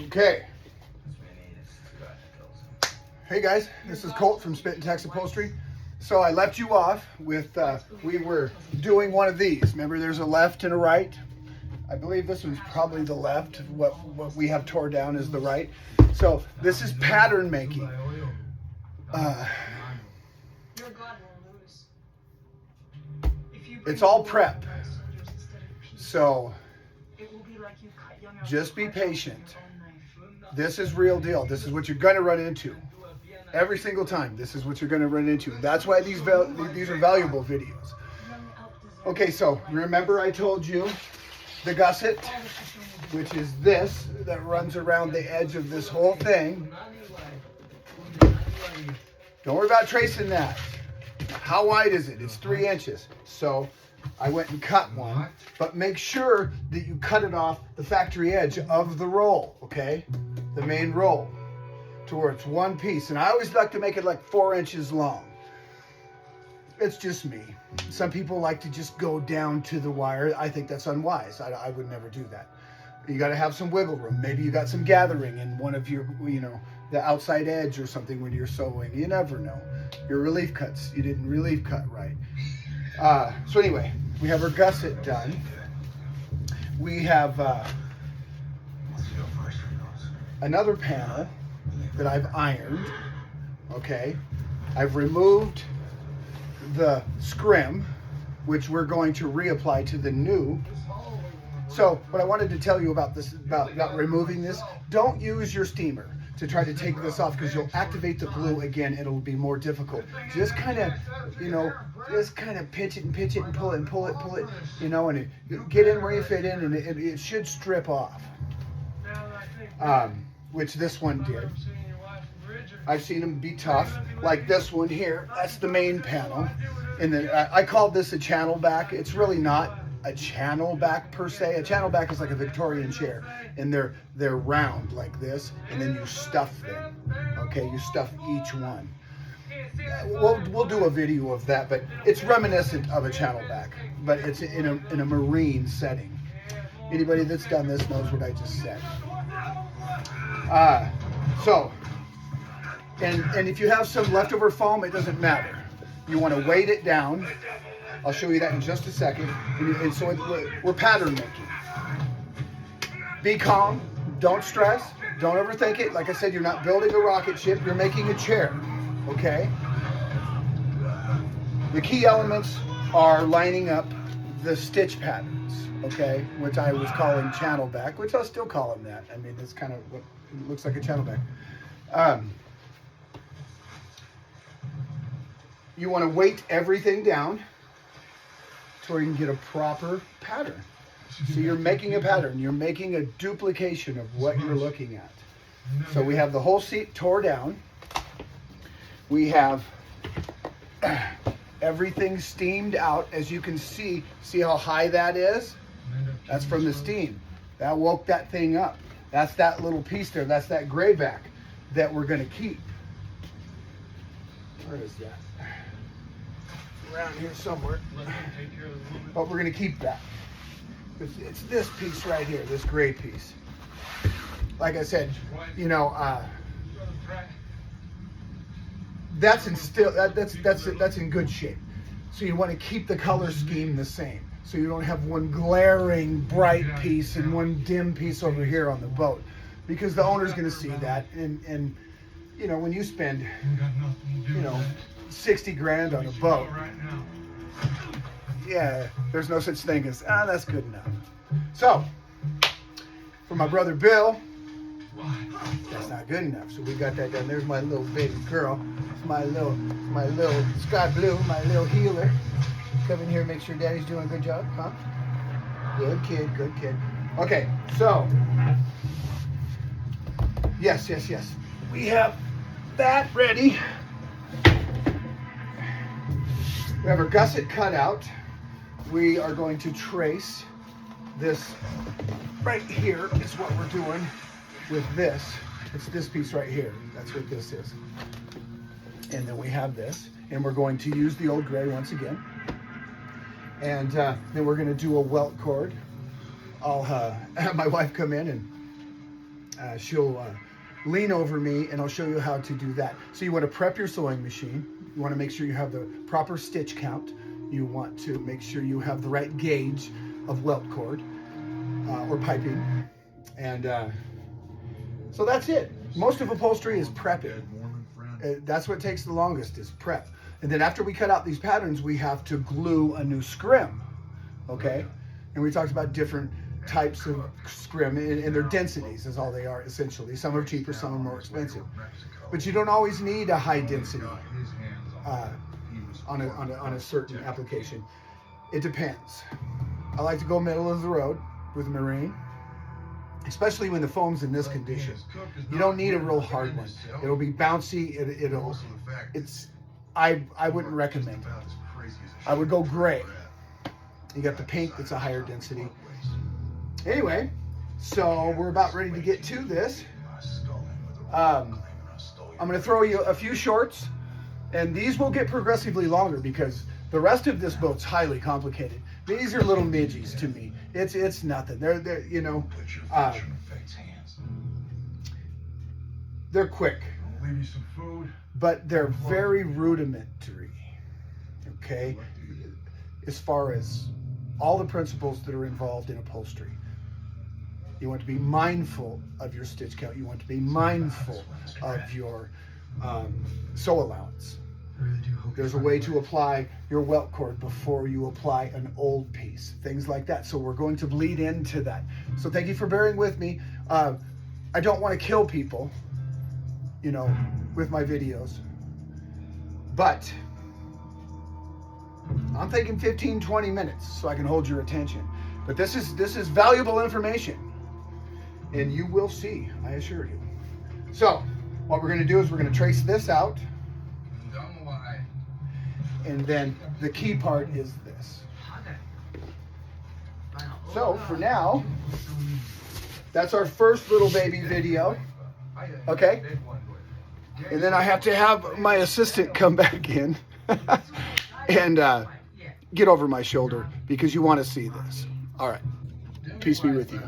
Okay. Hey guys, this is Colt from Spit and Tex Upholstery. So I left you off with, we were doing one of these. Remember there's a left and a right? I believe this one's probably the left. What we have tore down is the right. So this is pattern making. It's all prep. So just be patient. This is real deal. This is what you're going to run into. Every single time, this is what you're going to run into. That's why these are valuable videos. Okay, so remember I told you the gusset, which is this, that runs around the edge of this whole thing. Don't worry about tracing that. How wide is it? It's 3 inches. So I went and cut one, but make sure that you cut it off the factory edge of the roll, okay? The main roll, to where it's one piece. And I always like to make it like 4 inches long. It's just me. Some people like to just go down to the wire. I think that's unwise. I would never do that. You got to have some wiggle room. Maybe you got some gathering in one of your, the outside edge or something when you're sewing. You never know. Your relief cuts, you didn't relief cut right. So anyway, we have our gusset done. We have another panel that I've ironed. Okay, I've removed the scrim, which we're going to reapply to the new. So what I wanted to tell you about this, about removing this, don't use your steamer to try to take this off, because you'll activate the glue again. It'll be more difficult. Just kind of, just kind of pinch it and pull it and pull it, and get in where you fit in, and it should strip off. Which this one did. I've seen them be tough, like this one here. That's the main panel, and then I called this a channel back. It's really not a channel back per se. A channel back is like a Victorian chair, and they're round like this, and then you stuff them. Okay, you stuff each one. We'll do a video of that, but it's reminiscent of a channel back, but it's in a marine setting. Anybody that's done this knows what I just said. And if you have some leftover foam, it doesn't matter. You want to weight it down. I'll show you that in just a second. And so we're pattern making. Be calm. Don't stress. Don't overthink it. Like I said, you're not building a rocket ship. You're making a chair. Okay? The key elements are lining up the stitch patterns. Okay? Which I was calling channel back, which I'll still call them that. I mean, it's kind of what it looks like, a channel back. You want to weight everything down to where you can get a proper pattern. So you're making a pattern. You're making a duplication of what you're looking at. So we have the whole seat tore down. We have everything steamed out. As you can see how high that is? That's from the steam. That woke that thing up. That's that little piece there. That's that gray back that we're going to keep. Where is that? Around here somewhere. But we're going to keep that. It's this piece right here, this gray piece. Like I said, that's in good shape. So you want to keep the color scheme the same. So you don't have one glaring bright piece and one dim piece over here on the boat, because the owner's going to see that, and when you spend 60 grand on a boat, yeah, there's no such thing as that's good enough. So for my brother Bill, that's not good enough. So we got that done. There's my little baby girl. It's my little sky blue, my little healer. Come in here, make sure Daddy's doing a good job, huh? Good kid, good kid. Okay, so yes. We have that ready. We have our gusset cut out. We are going to trace this right here is what we're doing with this. It's this piece right here. That's what this is. And then we have this, and we're going to use the old gray once again. And then we're going to do a welt cord. I'll have my wife come in and she'll lean over me and I'll show you how to do that. So you want to prep your sewing machine. You want to make sure you have the proper stitch count. You want to make sure you have the right gauge of welt cord or piping. And so that's it. Most of upholstery is prepping. That's what takes the longest, is prep. And then after we cut out these patterns, we have to glue a new scrim, okay? And we talked about different types of scrim, and their densities is all they are, essentially. Some are cheaper, some are more expensive. But you don't always need a high density on a certain application. It depends. I like to go middle of the road with marine, especially when the foam's in this condition. You don't need a real hard one. It'll be bouncy. I wouldn't recommend it. I would go gray. You got the pink that's a higher density. Anyway, so we're about ready to get to this. I'm going to throw you a few shorts, and these will get progressively longer because the rest of this boat's highly complicated. These are little midgies to me. It's nothing. They're you know, they're quick, but they're very rudimentary. Okay, as far as all the principles that are involved in upholstery. You want to be mindful of your stitch count. You want to be mindful of your sew allowance. There's a way to apply your welt cord before you apply an old piece, things like that. So we're going to bleed into that. So thank you for bearing with me. I don't want to kill people, you know, with my videos, but I'm thinking 15, 20 minutes so I can hold your attention. But this is valuable information, and you will see, I assure you. So what we're going to do is we're going to trace this out, and then the key part is this. So for now, that's our first little baby video, okay? And then I have to have my assistant come back in and get over my shoulder because you want to see this. All right. Peace be with you.